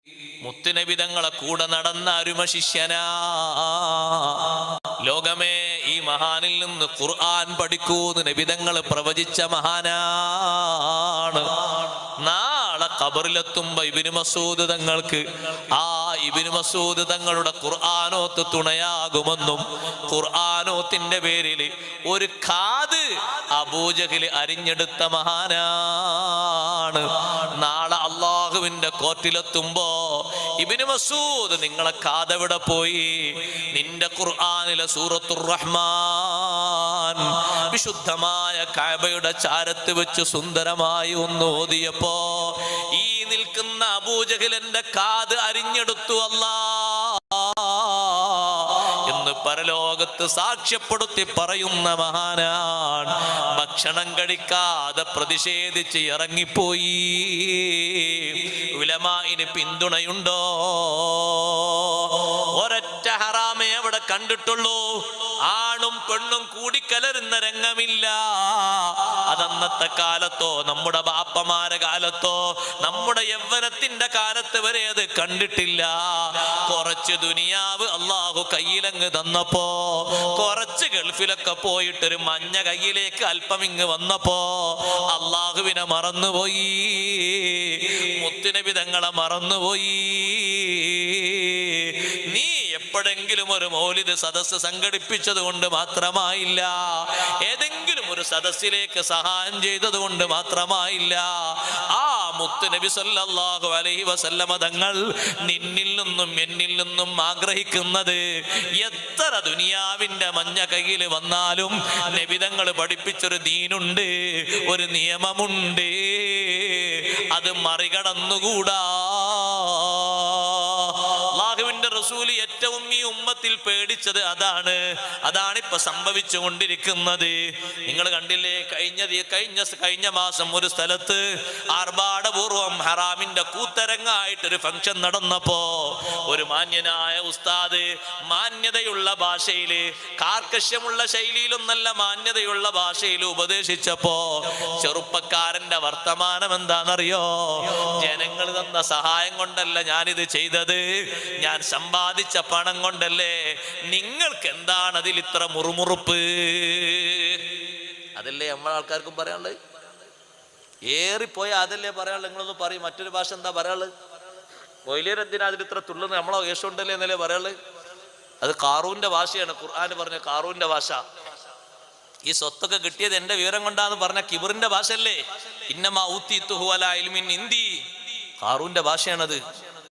മുത്തുനബി തങ്ങളെ കൂടെ നടന്ന അരുമ ശിഷ്യനാ. ലോകമേ, ഈ മഹാനിൽ നിന്ന് ഖുർആൻ പഠിക്കൂന്ന് നബി തങ്ങൾ പ്രവചിച്ച മഹാനാണ്. നാളെ ഖബറിലെത്തുമ്പോ ഇബ്നു മസ്ഊദ് തങ്ങൾക്ക് ഇബ്നു മസ്ഊദ് തങ്ങളുടെ ഖുർആനോത്ത് തുണയാകുമെന്നും ഖുർആനോത്തിന്റെ പേരിൽ ഒരു കാത് അബൂജഹൽ അരിഞ്ഞെടുത്ത മഹാനാണ്. നാളെ അള്ളാഹുവിന്റെ കോർട്ടിലെത്തുമ്പോ ഇബ്നു മസ്ഊദ്, നിങ്ങളെ കാതെവിടെ പോയി? നിന്റെ ഖുർആനിലെ സൂറത്തുർ റഹ്മാൻ വിശുദ്ധമായ കഅബയുടെ ചാരത്ത് വെച്ച് സുന്ദരമായി ഒന്ന് ഓതിയപ്പോ ഈ നിൽക്കുന്ന അബൂജഹലിന്റെ കാത് അരിഞ്ഞെടുത്തു അല്ലാഹ് എന്ന് പരലോകത്ത് സാക്ഷ്യപ്പെടുത്തി പറയുന്ന മഹാനാണ്. ഭക്ഷണം കഴിക്കാതെ പ്രതിഷേധിച്ച് ഇറങ്ങിപ്പോയി. ഉലമാഇന് പിന്തുണയുണ്ടോ? ഒരൊറ്റ ഹറാമേ അവിടെ കണ്ടിട്ടുള്ളൂ. ആണും പെണ്ണും കൂടിക്കലരുന്ന രംഗമില്ല. അതന്നത്തെ കാലത്തോ നമ്മുടെ ബാപ്പമാരെ കാലത്തോ നമ്മുടെ യൗവനത്തിന്റെ കാലത്ത് വരെ അത് കണ്ടിട്ടില്ല. കുറച്ച് ദുനിയാവ് അള്ളാഹു കയ്യിലങ്ങ് തന്നപ്പോ, കുറച്ച് ഗൾഫിലൊക്കെ പോയിട്ടൊരു മഞ്ഞ കയ്യിലേക്ക് അല്പം ഇങ്ങ് വന്നപ്പോ അള്ളാഹുവിനെ മറന്നുപോയി, മുത്തുനബി തങ്ങളെ മറന്നുപോയി. നീ എപ്പോഴെങ്കിലും ഒരു മൗലിദ് സദസ്സ് സംഘടിപ്പിച്ചത് കൊണ്ട് മാത്രമായില്ല, ഏതെങ്കിലും ഒരു സദസ്സിലേക്ക് സഹായം ചെയ്തത് കൊണ്ട് മാത്രമായില്ല. ആ മുത്തുനബി സല്ലല്ലാഹു അലൈഹി വസല്ലമ തങ്ങൾ നിന്നിൽ നിന്നും എന്നിൽ നിന്നും ആഗ്രഹിക്കുന്നത്, എത്ര ദുനിയാവിന്റെ മഞ്ഞ കയ്യിൽ വന്നാലും നബി തങ്ങൾ പഠിപ്പിച്ചൊരു ദീനുണ്ട്, ഒരു നിയമമുണ്ട്, അത് മറികടന്നുകൂടാ. അല്ലാഹുവിന്റെ റസൂൽ ഏറ്റവും ഈ ഉമ്മത്തിൽ പേടിച്ചത് അതാണ് ഇപ്പൊ സംഭവിച്ചു കൊണ്ടിരിക്കുന്നത്. നിങ്ങൾ കണ്ടില്ലേ, കഴിഞ്ഞ മാസം ഒരു സ്ഥലത്ത് ആർഭാടപൂർവം ഹറാമിന്റെ കൂത്തരങ്ങായിട്ടൊരു ഫംഗ്ഷൻ നടന്നപ്പോ ഒരു മാന്യനായ ഉസ്താദ് മാന്യതയുള്ള ഭാഷയില്, കാർക്കശ്യമുള്ള ശൈലിയിലൊന്നല്ല, മാന്യതയുള്ള ഭാഷയിൽ ഉപദേശിച്ചപ്പോ ചെറുപ്പക്കാരന്റെ വർത്തമാനം എന്താണെന്നറിയോ? ജനങ്ങൾ തന്ന സഹായം കൊണ്ടല്ല ഞാനിത് ചെയ്തത്, ഞാൻ സമ്പാദിച്ച പണം കൊണ്ടല്ലേ. നിങ്ങൾക്ക് എന്താണ് അതിൽ ഇത്ര മുറുമുറുപ്പ്? അതല്ലേ നമ്മളെ ആൾക്കാർക്കും പറയാനുള്ളത്. ഏറിപ്പോയ അതല്ലേ പറയാനുള്ളത്. നിങ്ങളൊന്ന് പറയും, മറ്റൊരു ഭാഷ എന്താ പറയാനുള്ളത്? മൊയ്ലിയർ എന്തിനാ അതിൽ ഇത്ര തുള്ളുന്നത്? നമ്മളെ യേശുണ്ടല്ലേ എന്നല്ലേ പറയാനുള്ളത്. അത് ഖാറൂന്റെ ഭാഷയാണ്. ഖുർആൻ പറഞ്ഞ ഖാറൂന്റെ ഭാഷ. ഈ സ്വത്തൊക്കെ കിട്ടിയത് എന്റെ വിവരം കൊണ്ടാന്ന് പറഞ്ഞ കിബറിന്റെ ഭാഷ അല്ലേ. ഇന്നമാ ഊതീതുഹു അലാ ഇൽമിൻ ഇൻദി, ഖാറൂന്റെ ഭാഷയാണത്.